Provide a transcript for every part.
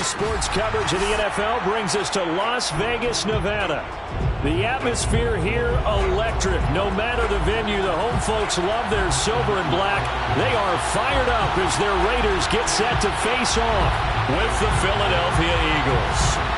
Daily sports coverage of the NFL brings us to Las Vegas, Nevada. The atmosphere here, electric. No matter the venue, the home folks love their silver and black. They are fired up as their Raiders get set to face off with the Philadelphia Eagles.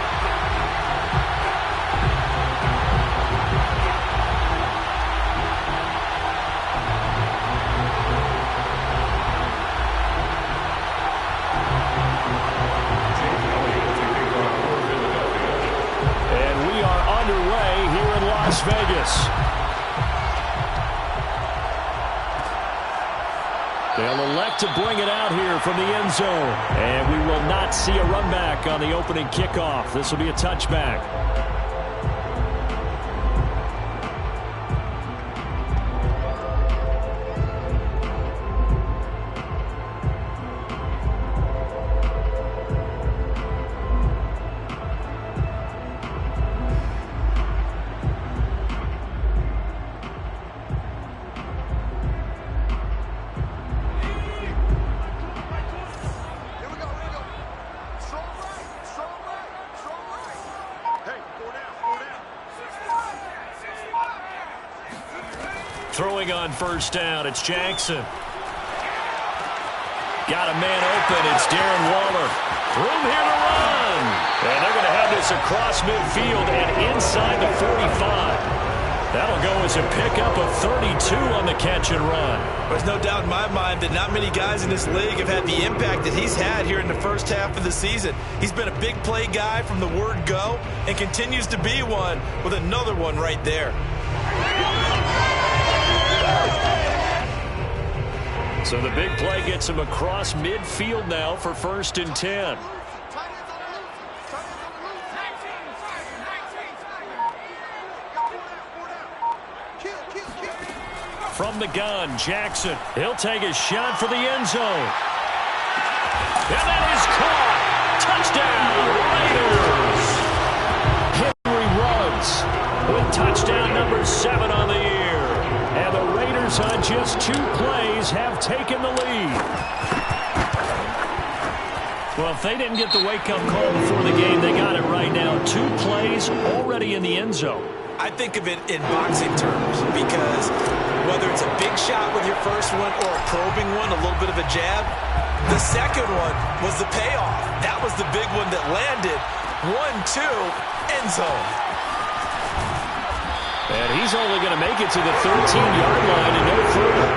Las Vegas. They'll elect to bring it out here from the end zone. And we will not see a run back on the opening kickoff. This will be a touchback. Throwing on first down, it's Jackson. Got a man open, it's Darren Waller. Room here to run. And they're going to have this across midfield and inside the 45. That'll go as a pickup of 32 on the catch and run. There's no doubt in my mind that not many guys in this league have had the impact that he's had here in the first half of the season. He's been a big play guy from the word go and continues to be one with another one right there. So the big play gets him across midfield now for 1st and 10. From the gun, Jackson. He'll take a shot for the end zone. And that is caught. Touchdown, Raiders. Henry Ruggs with touchdown number 7 on the year. And the Raiders on just 2 plays have taken the lead. Well, if they didn't get the wake-up call before the game, they got it right now. 2 plays already in the end zone. I think of it in boxing terms because whether it's a big shot with your first one or a probing one, a little bit of a jab, the second one was the payoff. That was the big one that landed. 1-2, end zone. And he's only going to make it to the 13-yard line and no further.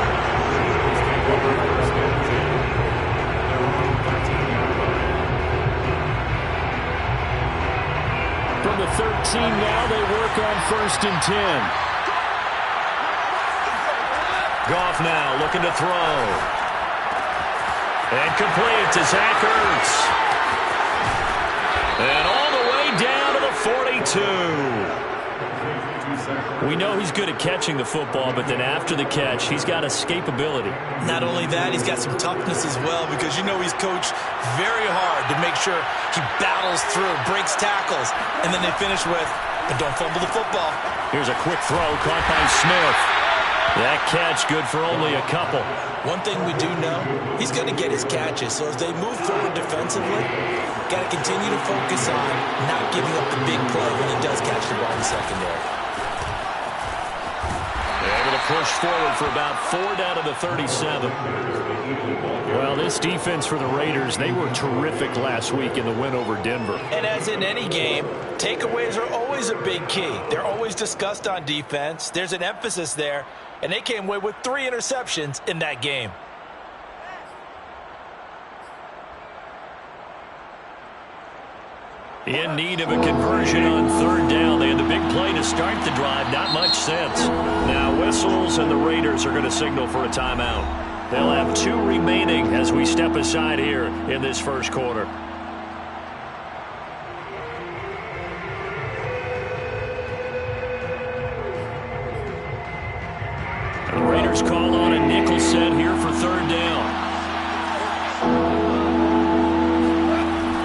From the 13 now, they work on 1st and 10. Goff now looking to throw. And complete to Zach Ertz. And all the way down to the 42. We know he's good at catching the football, but then after the catch, he's got escapability. Not only that, he's got some toughness as well because you know he's coached very hard to make sure he battles through, breaks tackles, and then they finish with, but don't fumble the football. Here's a quick throw caught by Smith. That catch good for only a couple. One thing we do know, he's going to get his catches. So as they move forward defensively, got to continue to focus on not giving up the big play when he does catch the ball in the secondary. Able to push forward for about 4 down to the 37. Well, this defense for the Raiders, they were terrific last week in the win over Denver. And as in any game, takeaways are always a big key. They're always discussed on defense. There's an emphasis there. And they came away with 3 interceptions in that game. In need of a conversion on 3rd down. They had the big play to start the drive. Not much sense. Now whistles and the Raiders are going to signal for a timeout. They'll have 2 remaining as we step aside here in this first quarter. The Raiders call on a nickel set here for 3rd down.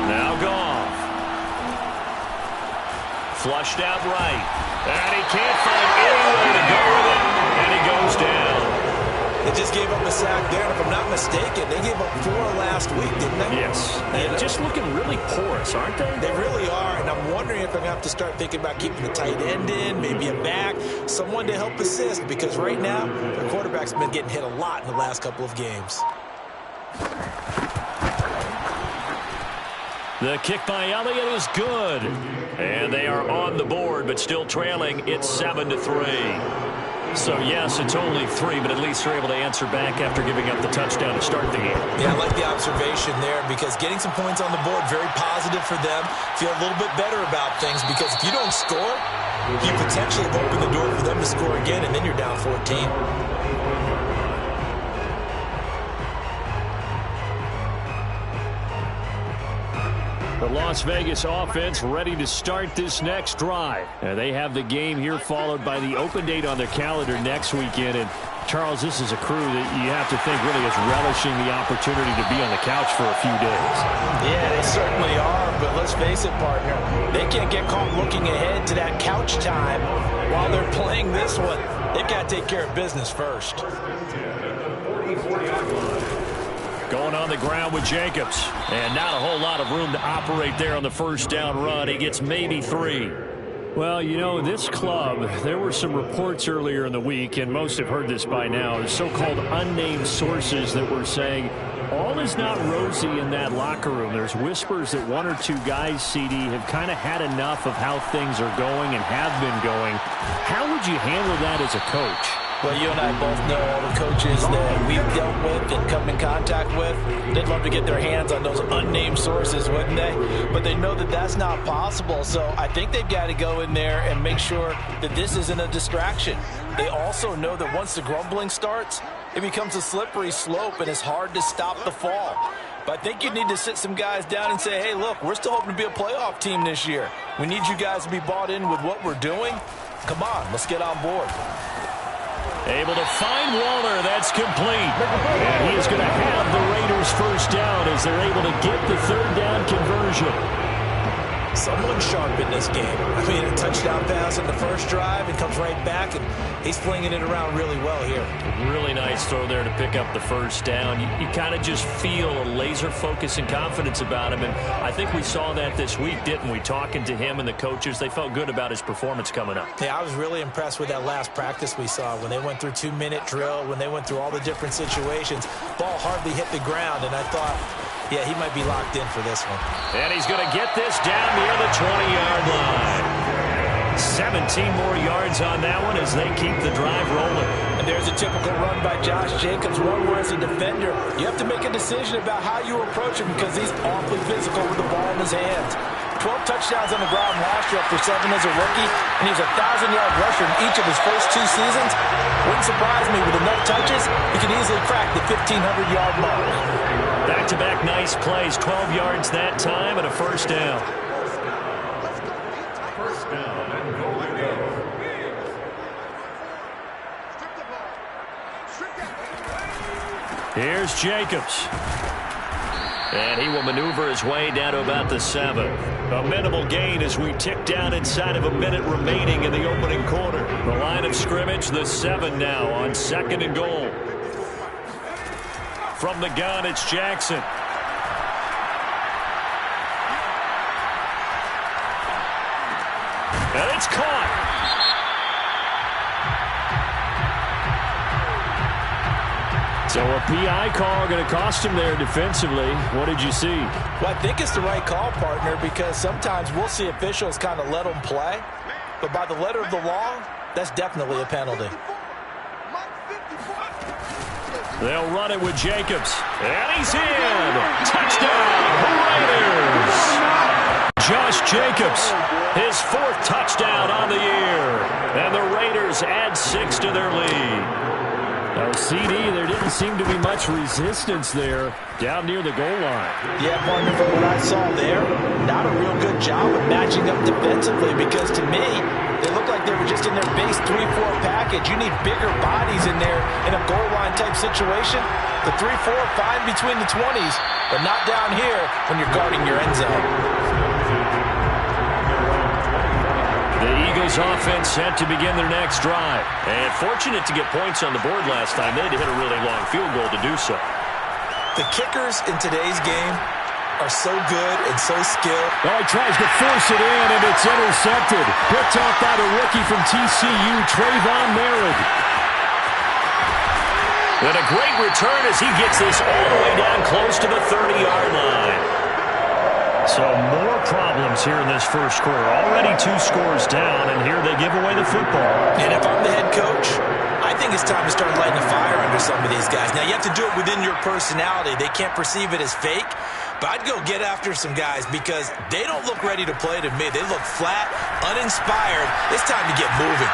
Now Goff. Flushed out right. And he can't find any way to go with it. And he goes down. They just gave up a sack there, and if I'm not mistaken, they gave up 4 last week, didn't they? Yes. And just looking really porous, aren't they? They really are, and I'm wondering if they're going to have to start thinking about keeping the tight end in, maybe a back, someone to help assist, because right now, their quarterback's been getting hit a lot in the last couple of games. The kick by Elliott is good. And they are on the board, but still trailing. It's 7-3. So, yes, it's only 3, but at least they're able to answer back after giving up the touchdown to start the game. Yeah, I like the observation there because getting some points on the board, very positive for them. Feel a little bit better about things because if you don't score, you potentially open the door for them to score again, and then you're down 14. The Las Vegas offense ready to start this next drive. They have the game here followed by the open date on their calendar next weekend. And Charles, this is a crew that you have to think really is relishing the opportunity to be on the couch for a few days. Yeah, they certainly are, but let's face it, partner. They can't get caught looking ahead to that couch time while they're playing this one. They've got to take care of business first. Going on the ground with Jacobs. And not a whole lot of room to operate there on the first down run. He gets maybe 3. Well, you know, this club, there were some reports earlier in the week, and most have heard this by now, so-called unnamed sources that were saying all is not rosy in that locker room. There's whispers that 1 or 2 guys, CD, have kind of had enough of how things are going and have been going. How would you handle that as a coach? Well, you and I both know all the coaches that we've dealt with and come in contact with. They'd love to get their hands on those unnamed sources, wouldn't they? But they know that that's not possible. So I think they've got to go in there and make sure that this isn't a distraction. They also know that once the grumbling starts, it becomes a slippery slope and it's hard to stop the fall. But I think you need to sit some guys down and say, hey, look, we're still hoping to be a playoff team this year. We need you guys to be bought in with what we're doing. Come on, let's get on board. Able to find Waller. That's complete. And he is going to have the Raiders first down as they're able to get the third down conversion. Someone sharp in this game. I mean, a touchdown pass in the first drive and comes right back, and he's flinging it around really well here. Really nice throw there to pick up the first down. You kind of just feel a laser focus and confidence about him, and I think we saw that this week, didn't we? Talking to him and the coaches, they felt good about his performance coming up. Yeah, I was really impressed with that last practice we saw when they went through 2-minute drill, when they went through all the different situations. Ball hardly hit the ground, and I thought, yeah, he might be locked in for this one. And he's going to get this down near the 20-yard line. 17 more yards on that one as they keep the drive rolling. And there's a typical run by Josh Jacobs, one where as a defender, you have to make a decision about how you approach him because he's awfully physical with the ball in his hands. 12 touchdowns on the ground last year after 7 as a rookie, and he's a 1,000-yard rusher in each of his first 2 seasons. Wouldn't surprise me with enough touches, he could easily crack the 1,500-yard mark. Back-to-back nice plays, 12 yards that time and a first down. Here's Jacobs. And he will maneuver his way down to about the 7. A minimal gain as we tick down inside of a minute remaining in the opening quarter. The line of scrimmage, the 7 now on 2nd and goal. From the gun, it's Jackson. And it's caught. So a PI call going to cost him there defensively. What did you see? Well, I think it's the right call, partner, because sometimes we'll see officials kind of let them play. But by the letter of the law, that's definitely a penalty. They'll run it with Jacobs. And he's in. Touchdown, Raiders. Josh Jacobs, his 4th touchdown on the year. And the Raiders add 6 to their lead. Now, CD, there didn't seem to be much resistance there down near the goal line. Yeah, partner, from what I saw there, not a real good job of matching up defensively because to me, they looked like they were just in their base 3-4 package. You need bigger bodies in there in a goal line type situation. The 3-4 fine between the 20s, but not down here when you're guarding your end zone. The Eagles Eagles offense set to begin their next drive. And fortunate to get points on the board last time. They had to hit a really long field goal to do so. The kickers in today's game are so good and so skilled. Oh, he tries to force it in, and it's intercepted. Picked off by the rookie from TCU, Trayvon Merritt. And a great return as he gets this all the way down close to the 30-yard line. So more problems here in this first quarter. Already 2 scores down, and here they give away the football. And if I'm the head coach, I think it's time to start lighting a fire under some of these guys. Now, you have to do it within your personality. They can't perceive it as fake. But I'd go get after some guys because they don't look ready to play to me. They look flat, uninspired. It's time to get moving.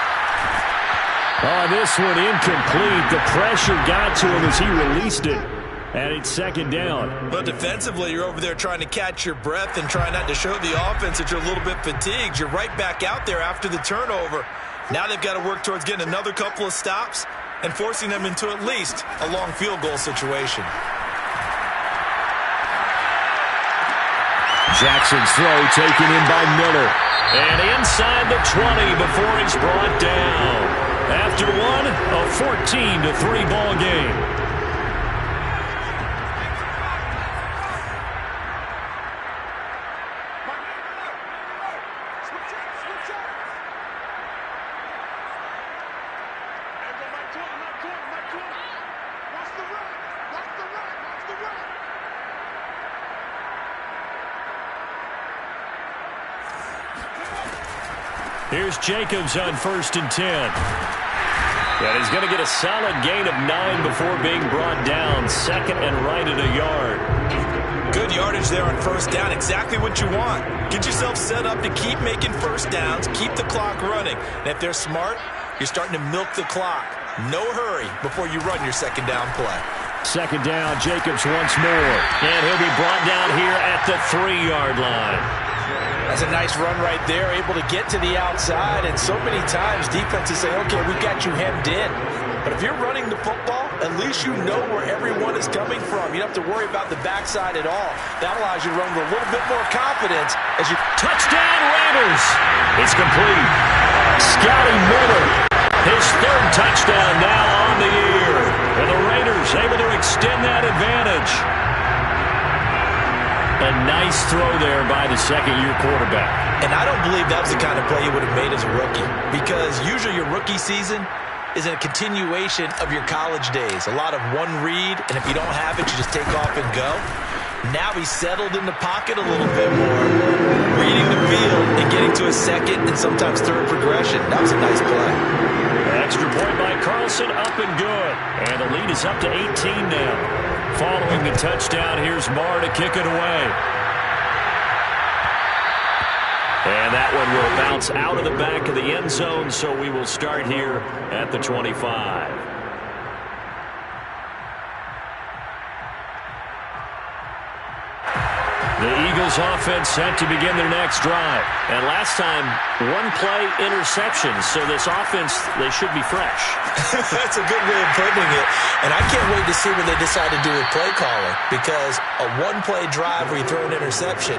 Oh, this one incomplete. The pressure got to him as he released it. And it's second down. But defensively, you're over there trying to catch your breath and try not to show the offense that you're a little bit fatigued. You're right back out there after the turnover. Now they've got to work towards getting another couple of stops and forcing them into at least a long field goal situation. Jackson's throw taken in by Miller. And inside the 20 before he's brought down. After one, a 14-3 ball game. Here's Jacobs on 1st and 10. And he's going to get a solid gain of 9 before being brought down. Second and right at a yard. Good yardage there on 1st down. Exactly what you want. Get yourself set up to keep making 1st downs, keep the clock running. And if they're smart, you're starting to milk the clock. No hurry before you run your 2nd down play. 2nd down, Jacobs once more. And he'll be brought down here at the 3-yard line. That's a nice run right there, able to get to the outside. And so many times defenses say, okay, we got you hemmed in. But if you're running the football, at least you know where everyone is coming from. You don't have to worry about the backside at all. That allows you to run with a little bit more confidence as you... Touchdown, Raiders! It's complete. Scotty Miller. His 3rd touchdown now on the year. And the Raiders able to extend that advantage. A nice throw there by the 2nd-year quarterback. And I don't believe that was the kind of play you would have made as a rookie. Because usually your rookie season is a continuation of your college days. A lot of one read, and if you don't have it, you just take off and go. Now he's settled in the pocket a little bit more, reading the field and getting to a 2nd and sometimes 3rd progression. That was a nice play. Extra point by Carlson, up and good. And the lead is up to 18 now. Following the touchdown, here's Marr to kick it away. And that one will bounce out of the back of the end zone, so we will start here at the 25. The Eagles offense set to begin their next drive. And last time, 1-play interception. So this offense, they should be fresh. That's a good way of putting it. And I can't wait to see what they decide to do with play calling. Because a 1-play drive where you throw an interception,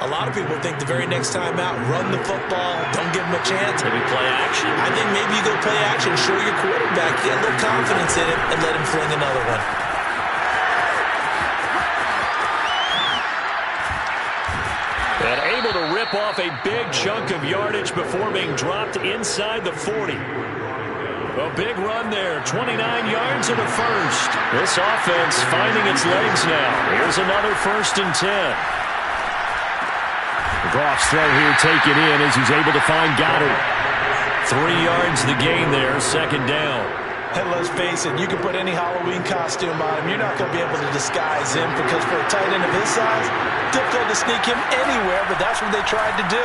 a lot of people think the very next time out, run the football, don't give them a chance. Maybe play action. I think maybe you go play action, show your quarterback, get a little confidence in it, and let him fling another one. And able to rip off a big chunk of yardage before being dropped inside the 40. A big run there, 29 yards and a 1st. This offense finding its legs now. Here's another 1st and 10. Goff's throw here taken in as he's able to find Goddard. 3 yards the gain there, 2nd down. And let's face it, you can put any Halloween costume on him. You're not going to be able to disguise him because for a tight end of his size, difficult to sneak him anywhere, but that's what they tried to do.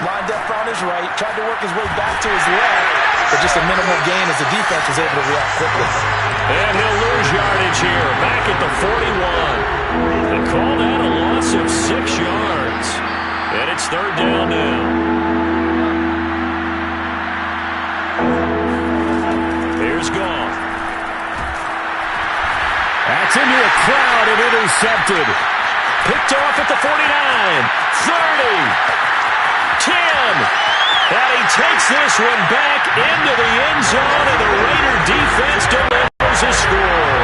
Lined up on his right, tried to work his way back to his left, but just a minimal gain as the defense was able to react quickly. And he'll lose yardage here, back at the 41. They call that a loss of 6 yards. And it's 3rd down now. Here's Goff. That's into a crowd and intercepted. Picked off at the 49, 30, 10, and he takes this one back into the end zone, and the Raider defense delivers a score.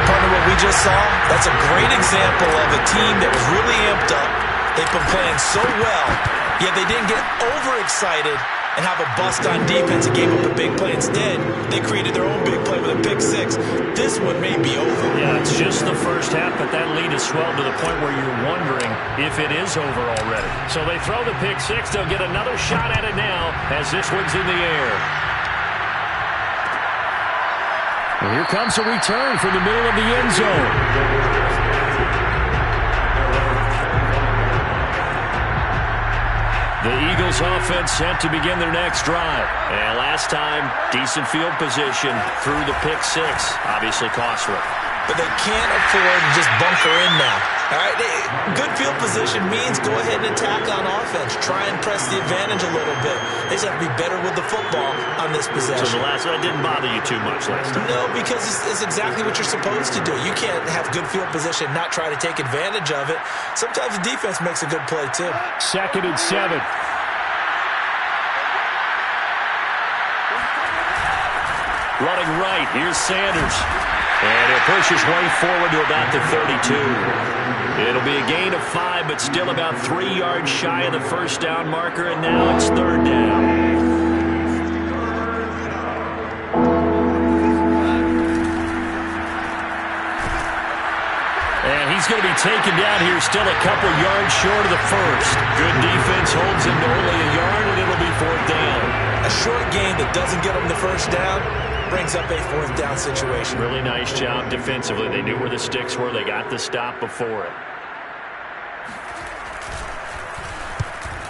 Partner, what we just saw, that's a great example of a team that was really amped up. They've been playing so well, yet they didn't get overexcited and have a bust on defense and gave up a big play. Instead, they created their own big play with a pick six. This one may be over. Yeah, it's just the first half, but that lead has swelled to the point where you're wondering if it is over already. So they throw the pick six. They'll get another shot at it now as this one's in the air. And here comes a return from the middle of the end zone. The Eagles offense set to begin their next drive. And last time, decent field position through the pick six. Obviously costly. But they can't afford to just bunker in now. All right, good field position means go ahead and attack on offense. Try and press the advantage a little bit. They just have to be better with the football on this possession. So the last one didn't bother you too much last time? No, because it's exactly what you're supposed to do. You can't have good field position, not try to take advantage of it. Sometimes the defense makes a good play, too. 2nd and 7. Running right, here's Sanders. And he'll push his way forward to about the 32. It'll be a gain of 5, but still about 3 yards shy of the first down marker, and now it's 3rd down. And he's going to be taken down here, still a couple yards short of the first. Good defense holds him to only a yard, and it'll be 4th down. A short gain that doesn't get them the first down brings up a 4th down situation. Really nice job defensively. They knew where the sticks were. They got the stop before it.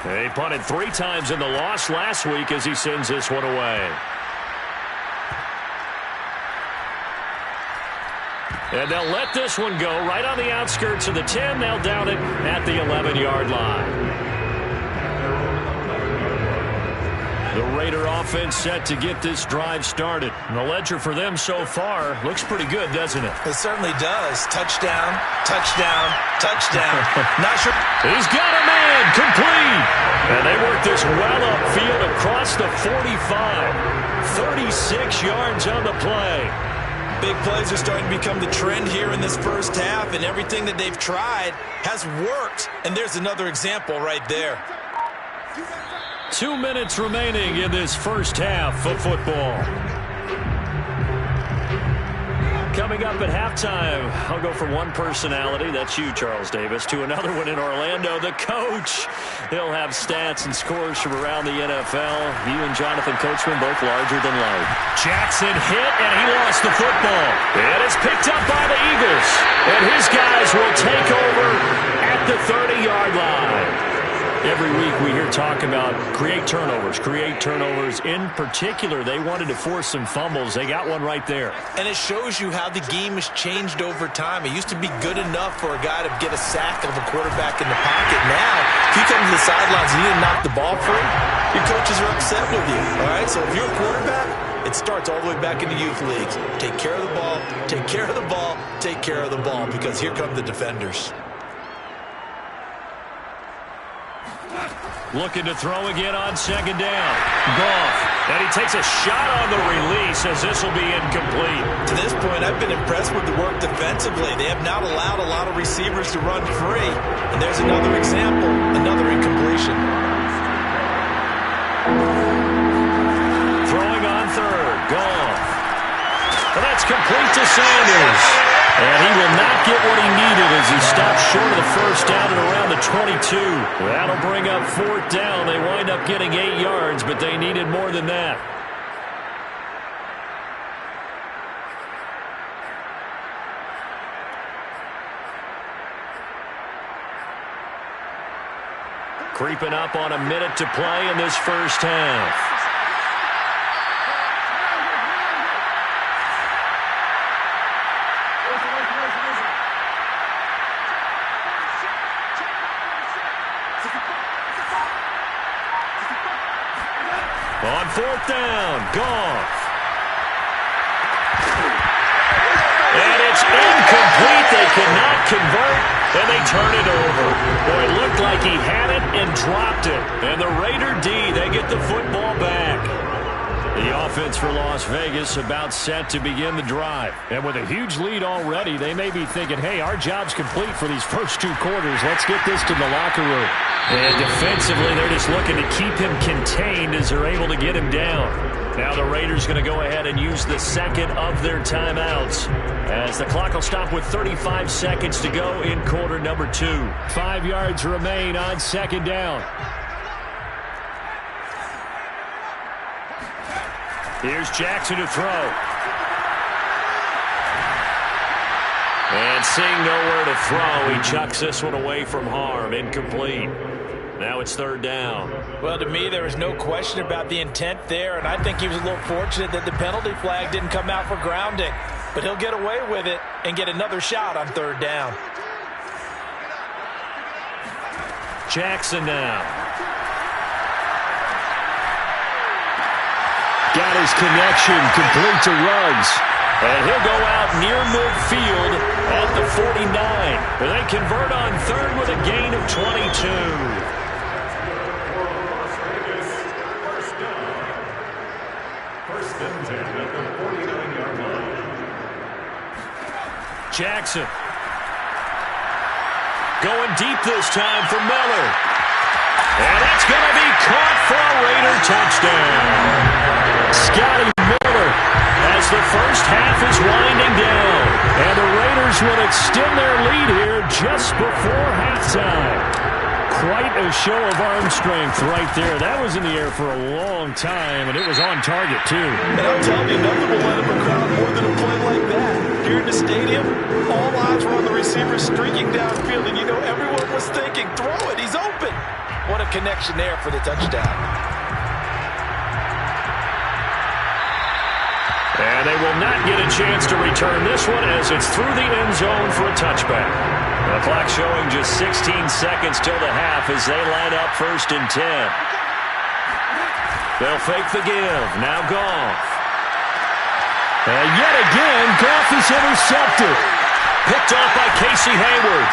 They punted 3 times in the loss last week as he sends this one away. And they'll let this one go right on the outskirts of the 10. They'll down it at the 11-yard line. The Raider offense set to get this drive started. And the ledger for them so far looks pretty good, doesn't it? It certainly does. Touchdown, touchdown, touchdown. Not sure. He's got a man, complete. And they work this well upfield across the 45. 36 yards on the play. Big plays are starting to become the trend here in this first half, and everything that they've tried has worked. And there's another example right there. 2 minutes remaining in this first half of football. Coming up at halftime, I'll go from one personality, that's you, Charles Davis, to another one in Orlando, the coach. He'll have stats and scores from around the NFL. You and Jonathan Coachman both larger than life. Jackson hit, and he lost the football. And it's picked up by the Eagles. And his guys will take over at the 30-yard line. Every week we hear talk about create turnovers. In particular, they wanted to force some fumbles. They got one right there. And it shows you how the game has changed over time. It used to be good enough for a guy to get a sack of a quarterback in the pocket. Now, if you come to the sidelines and you didn't knock the ball free, your coaches are upset with you. All right, so if you're a quarterback, it starts all the way back into youth leagues. Take care of the ball, take care of the ball, take care of the ball, because here come the defenders. Looking to throw again on 2nd down. Goff. And he takes a shot on the release as this will be incomplete. To this point, I've been impressed with the work defensively. They have not allowed a lot of receivers to run free. And there's another example, another incompletion. Throwing on 3rd. Goff. And that's complete to Sanders. And he will not get what he needed as he stops short of the first down at around the 22. That'll bring up 4th down. They wind up getting 8 yards, but they needed more than that. Creeping up on a minute to play in this first half. On 4th down, Goff. And it's incomplete. They cannot convert. and they turn it over. Boy, it looked like he had it and dropped it. And the Raider D, they get the football back. The offense for Las Vegas about set to begin the drive. And with a huge lead already, they may be thinking, hey, our job's complete for these first 2 quarters. Let's get this to the locker room. And defensively, they're just looking to keep him contained as they're able to get him down. Now the Raiders going to go ahead and use the second of their timeouts, as the clock will stop with 35 seconds to go in quarter number 2. 5 yards remain on second down. Here's Jackson to throw. And seeing nowhere to throw, he chucks this one away from harm. Incomplete. Now it's third down. Well, to me, there was no question about the intent there, and I think he was a little fortunate that the penalty flag didn't come out for grounding. But he'll get away with it and get another shot on third down. Jackson now. Got his connection complete to Ruggs. And he'll go out near midfield at the 49. But they convert on third with a gain of 22. Jackson. Going deep this time for Miller. And that's going to be caught for a Raider touchdown. Scotty Miller as the first half is winding down. And the Raiders will extend their lead here just before halftime. Quite a show of arm strength right there. That was in the air for a long time, and it was on target, too. And I'm telling you, nothing will let him crowd more than a play like that. Here in the stadium, all eyes were on the receiver streaking downfield, and you know everyone was thinking, throw it, he's open. What a connection there for the touchdown. And they will not get a chance to return this one as it's through the end zone for a touchback. The clock showing just 16 seconds till the half as they line up 1st and 10. They'll fake the give. Now Goff. And yet again, Goff is intercepted. Picked off by Casey Hayward.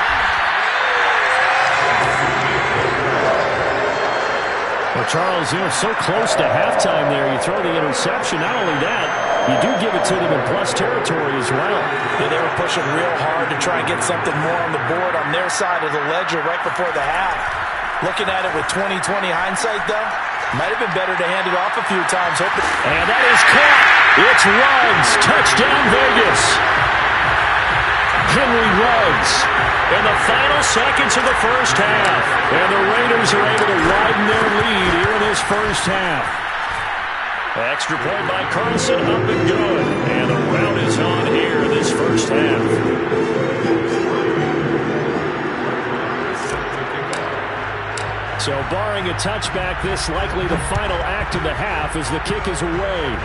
Well, Charles, so close to halftime there. You throw the interception. Not only that, you do give it to them in plus territory as well. Yeah, they were pushing real hard to try and get something more on the board on their side of the ledger right before the half. Looking at it with 20/20 hindsight, though, might have been better to hand it off a few times. And that is caught. It's Ruggs. Touchdown, Vegas. Henry Ruggs in the final seconds of the first half. And the Raiders are able to widen their lead here in this first half. Extra point by Carlson, up and good. And the rout is on here in this first half. So barring a touchback, this likely the final act of the half as the kick is away.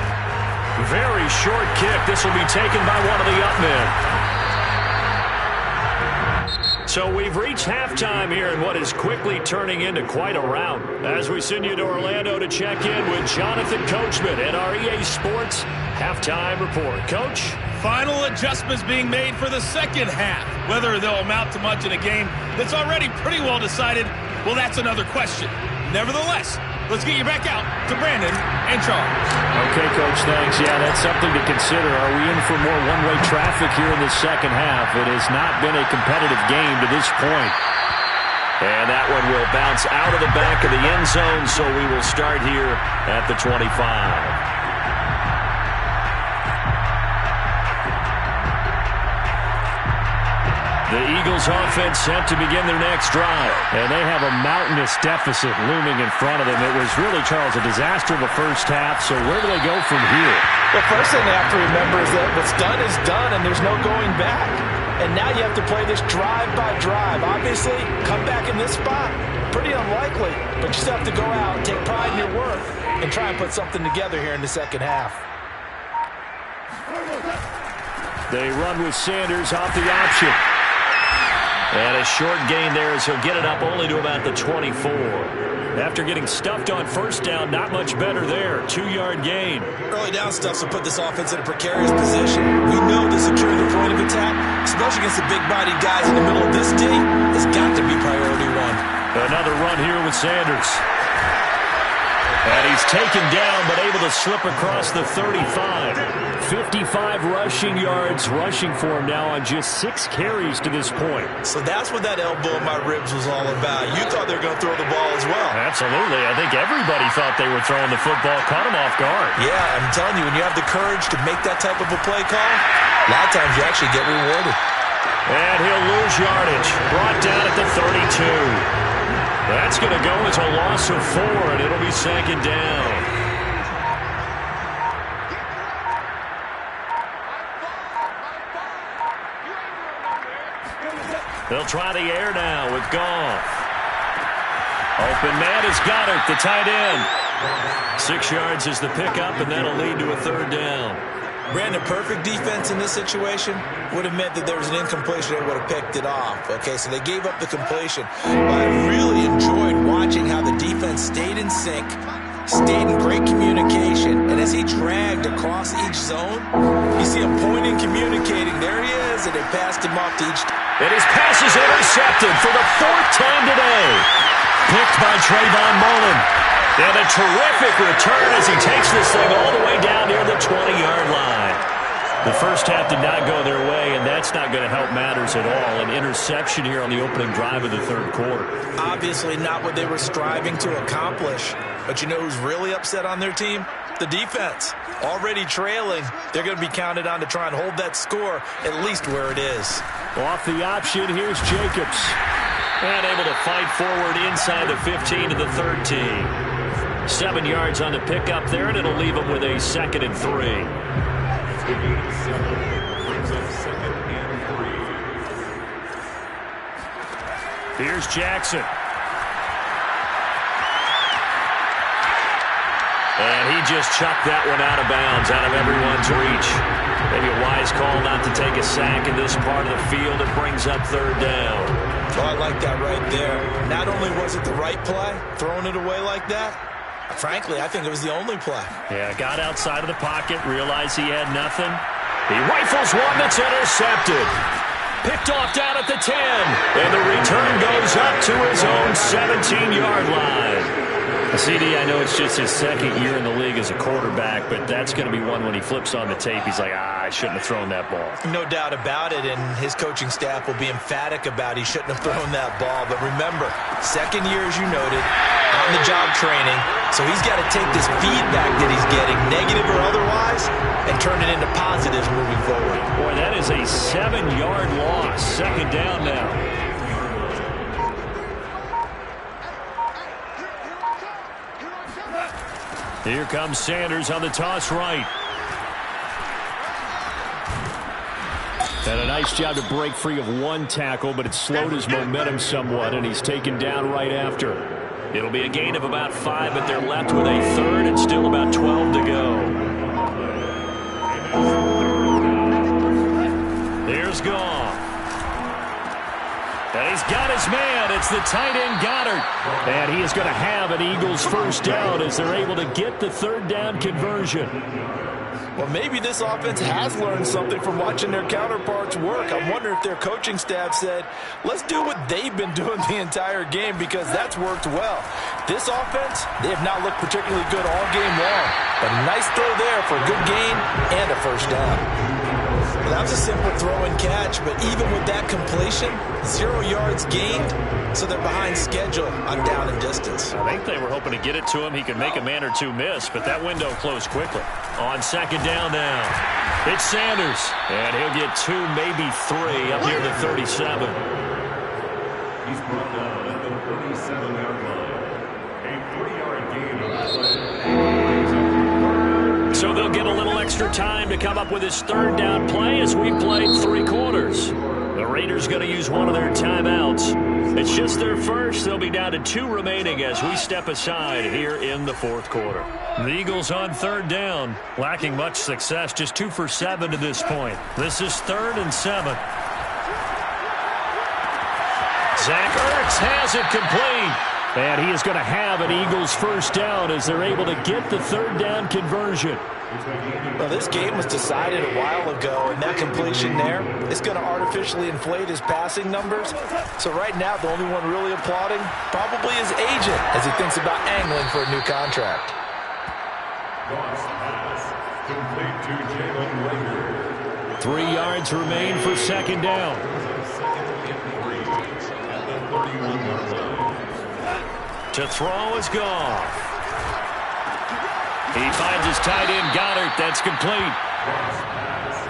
Very short kick. This will be taken by one of the up men. So we've reached halftime here in what is quickly turning into quite a rout. As we send you to Orlando to check in with Jonathan Coachman at our EA Sports Halftime Report. Coach? Final adjustments being made for the second half. Whether they'll amount to much in a game that's already pretty well decided, well, that's another question. Nevertheless, let's get you back out to Brandon and Charles. Okay, Coach, thanks. Yeah, that's something to consider. Are we in for more one-way traffic here in the second half? It has not been a competitive game to this point. And that one will bounce out of the back of the end zone, so we will start here at the 25. The Eagles offense set to begin their next drive. And they have a mountainous deficit looming in front of them. It was really, Charles, a disaster in the first half. So where do they go from here? The first thing they have to remember is that what's done is done and there's no going back. And now you have to play this drive by drive. Obviously, come back in this spot, pretty unlikely. But you still have to go out and take pride in your work and try and put something together here in the second half. They run with Sanders off the option. And a short gain there as he'll get it up only to about the 24. After getting stuffed on first down, not much better there. 2-yard gain. Early down stuff will put this offense in a precarious position. We know that securing the point of attack, especially against the big-bodied guys in the middle of this D, has got to be priority one. Another run here with Sanders. And he's taken down, but able to slip across the 35. 55 rushing yards rushing for him now on just 6 carries to this point. So that's what that elbow in my ribs was all about. You thought they were going to throw the ball as well. Absolutely. I think everybody thought they were throwing the football. Caught him off guard. Yeah, I'm telling you, when you have the courage to make that type of a play call, a lot of times you actually get rewarded. And he'll lose yardage. Brought down at the 32. That's going to go as a loss of 4, and it'll be second down. They'll try the air now with Goff. Open man is Goddard, the tight end. 6 yards is the pickup, and that'll lead to a third down. Brandon, perfect defense in this situation would have meant that there was an incompletion. They would have picked it off. Okay, so they gave up the completion. But I really enjoyed watching how the defense stayed in sync, stayed in great communication, and as he dragged across each zone, you see him pointing, communicating. There he is, and they passed him off to each. And his pass is intercepted for the 4th time today. Picked by Trayvon Mullen. And a terrific return as he takes this thing all the way down near the 20-yard line. The first half did not go their way, and that's not going to help matters at all. An interception here on the opening drive of the third quarter. Obviously not what they were striving to accomplish. But you know who's really upset on their team? The defense. Already trailing. They're going to be counted on to try and hold that score at least where it is. Off the option, here's Jacobs. And able to fight forward inside the 15 to the 13. 7 yards on the pickup there, and it'll leave him with a 2nd and 3. Here's Jackson. And he just chucked that one out of bounds, out of everyone's reach. Maybe a wise call not to take a sack in this part of the field. It brings up third down. Oh, I like that right there. Not only was it the right play, throwing it away like that, frankly, I think it was the only play. Yeah, got outside of the pocket, realized he had nothing. He rifles one that's intercepted. Picked off down at the 10. And the return goes up to his own 17-yard line. CD, I know it's just his 2nd year in the league as a quarterback, but that's going to be one when he flips on the tape. He's like, I shouldn't have thrown that ball. No doubt about it, and his coaching staff will be emphatic about he shouldn't have thrown that ball. But remember, 2nd year, as you noted, on-the-job training, so he's got to take this feedback that he's getting, negative or otherwise, and turn it into positives moving forward. Boy, that is a 7-yard loss. 2nd down now. Here comes Sanders on the toss right. And a nice job to break free of one tackle, but it slowed his momentum somewhat, and he's taken down right after. It'll be a gain of about 5, but they're left with a third and still about 12 to go. Here's Goff. And he's got his man. It's the tight end Goddard. And he is going to have an Eagles first down as they're able to get the third down conversion. Well, maybe this offense has learned something from watching their counterparts work. I wonder if their coaching staff said, let's do what they've been doing the entire game, because that's worked well. This offense, they have not looked particularly good all game long. But a nice throw there for a good gain and a first down. Well, that was a simple throw and catch, but even with that completion, 0 yards gained, so they're behind schedule on down and distance. I think they were hoping to get it to him. He could make a man or two miss, but that window closed quickly. On 2nd down now, it's Sanders, and he'll get 2, maybe 3, up near the 37. He's brought down at the 37-yard line. A 3-yard gain on the play. So they'll get a little extra time to come up with his third down play as we played 3 quarters. The Raiders going to use one of their timeouts. It's just their first. They'll be down to 2 remaining as we step aside here in the 4th quarter. The Eagles on third down, lacking much success, just 2 for 7 to this point. This is 3rd and 7. Zach Ertz has it complete. And he is going to have an Eagles first down as they're able to get the third down conversion. Well, this game was decided a while ago, and that completion there is going to artificially inflate his passing numbers. So right now, the only one really applauding probably his agent as he thinks about angling for a new contract. Complete to Jalen Reagor. 3 yards remain for second down. To throw is Goff. He finds his tight end, Goddard. That's complete.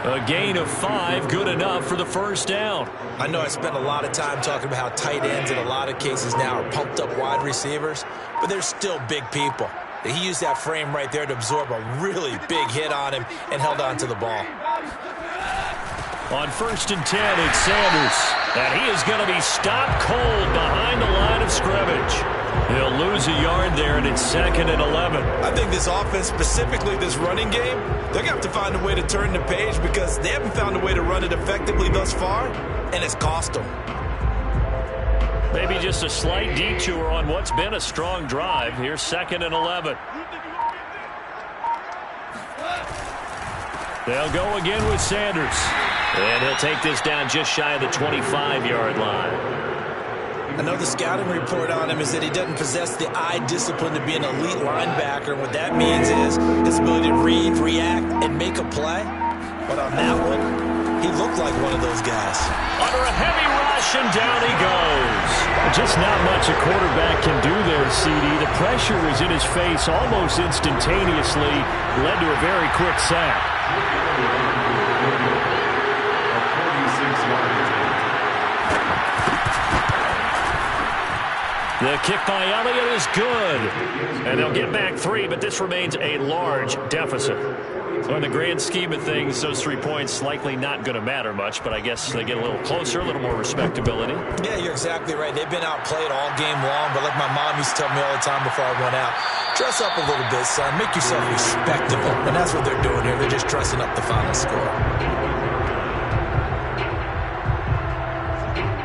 A gain of 5, good enough for the first down. I know I spent a lot of time talking about how tight ends in a lot of cases now are pumped up wide receivers, but they're still big people. He used that frame right there to absorb a really big hit on him and held on to the ball. On 1st and 10, it's Sanders. And he is going to be stopped cold behind the line of scrimmage. He'll lose a yard there, and it's 2nd and 11. I think this offense, specifically this running game, they're going to have to find a way to turn the page because they haven't found a way to run it effectively thus far, and it's cost them. Maybe just a slight detour on what's been a strong drive. Here's 2nd and 11. They'll go again with Sanders. And he'll take this down just shy of the 25-yard line. I know the scouting report on him is that he doesn't possess the eye discipline to be an elite linebacker. And what that means is his ability to read, react, and make a play. But on that one, he looked like one of those guys. Under a heavy rush, and down he goes. Just not much a quarterback can do there, CD. The pressure was in his face almost instantaneously. Led to a very quick sack. The kick by Elliott is good. And they'll get back 3, but this remains a large deficit. So in the grand scheme of things, those 3 points likely not going to matter much, but I guess they get a little closer, a little more respectability. Yeah, you're exactly right. They've been outplayed all game long, but like my mom used to tell me all the time before I went out, dress up a little bit, son. Make yourself respectable. And that's what they're doing here. They're just dressing up the final score.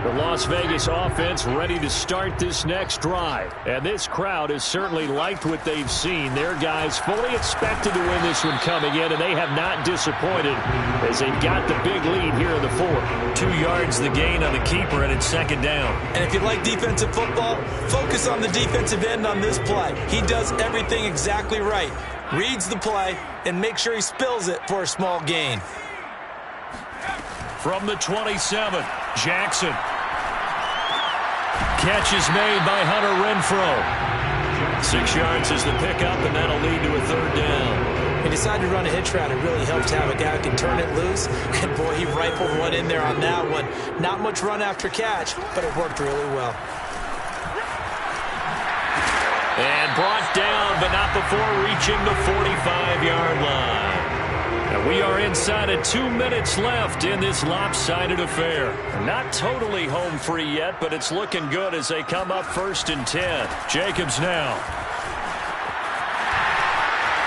The Las Vegas offense ready to start this next drive. And this crowd has certainly liked what they've seen. Their guys fully expected to win this one coming in, and they have not disappointed as they've got the big lead here in the 4th. 2 yards the gain on the keeper, and it's 2nd down. And if you like defensive football, focus on the defensive end on this play. He does everything exactly right. Reads the play and makes sure he spills it for a small gain. From the 27, Jackson. Catch is made by Hunter Renfrow. 6 yards is the pickup, and that'll lead to a 3rd down. He decided to run a hitch route. It really helped to have a guy who can turn it loose. And boy, he rifled one in there on that one. Not much run after catch, but it worked really well. And brought down, but not before reaching the 45-yard line. And we are inside of 2 minutes left in this lopsided affair. Not totally home free yet, but it's looking good as they come up 1st and 10. Jacobs now.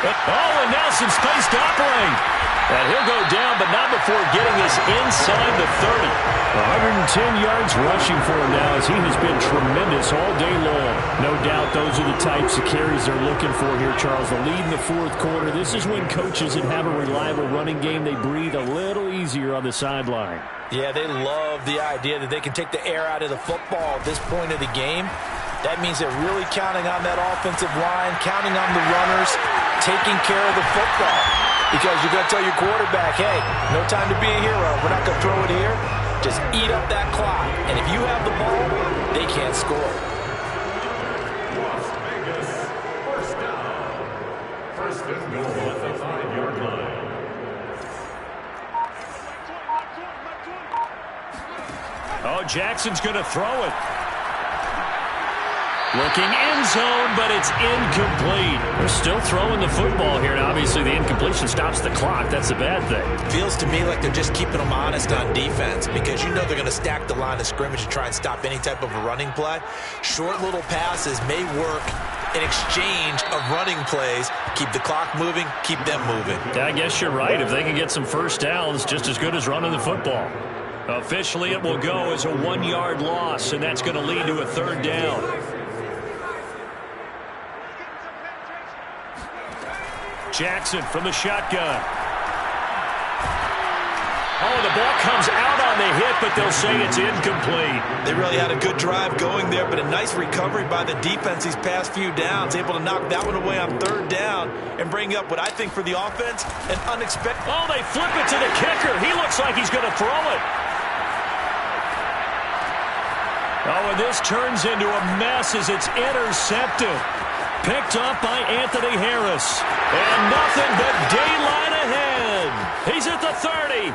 Oh, and now some space to operate. And he'll go down, but not before getting us inside the 30. 110 yards rushing for him now as he has been tremendous all day long. No doubt those are the types of carries they're looking for here, Charles. The lead in the 4th quarter. This is when coaches that have a reliable running game, they breathe a little easier on the sideline. Yeah, they love the idea that they can take the air out of the football at this point of the game. That means they're really counting on that offensive line, counting on the runners, taking care of the football. Because you're going to tell your quarterback, hey, no time to be a hero. We're not going to throw it here. Just eat up that clock. And if you have the ball, they can't score. Las Vegas, first down. First and goal at the 5-yard line. Oh, Jackson's going to throw it. Looking end zone, but it's incomplete. They're still throwing the football here. Now, obviously, the incompletion stops the clock. That's a bad thing. Feels to me like they're just keeping them honest on defense because you know they're going to stack the line of scrimmage and try and stop any type of a running play. Short little passes may work in exchange of running plays. Keep the clock moving, keep them moving. Yeah, I guess you're right. If they can get some first downs, just as good as running the football. Officially, it will go as a 1-yard loss, and that's going to lead to a 3rd down. Jackson from the shotgun. Oh, the ball comes out on the hit, but they'll say it's incomplete. They really had a good drive going there, but a nice recovery by the defense these past few downs, able to knock that one away on 3rd down and bring up what I think for the offense, an unexpected... Oh, they flip it to the kicker. He looks like he's going to throw it. Oh, and this turns into a mess as it's intercepted. Picked up by Anthony Harris. And nothing but daylight ahead. He's at the 30.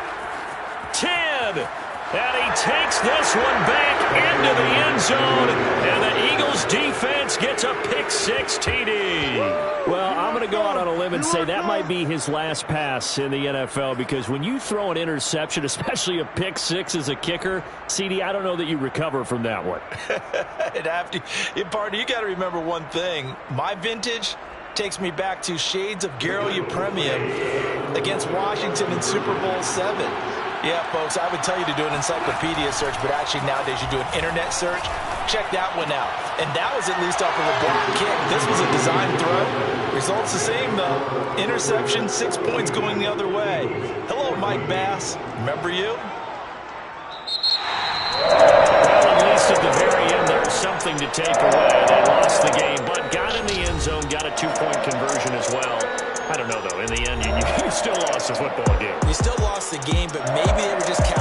10. And he takes this one back into the end zone. And the Eagles defense gets a pick-6 TD. Well, I'm going to go out on a limb and say that might be his last pass in the NFL, because when you throw an interception, especially a pick-6 as a kicker, CD, I don't know that you recover from that one. Partner, you got to remember one thing. My vintage takes me back to shades of Garo Yepremian against Washington in Super Bowl 7. Yeah, folks, I would tell you to do an encyclopedia search, but actually nowadays you do an internet search. Check that one out. And that was at least off of a block kick. This was a design throw. Results the same, though. Interception, 6 points going the other way. Hello, Mike Bass. Remember you? Well, at least at the very end, there was something to take away. They lost the game, but got in the end zone, got a 2-point conversion as well. I don't know, though. In the end, you still lost the football game. You still lost the game, but maybe they were just counting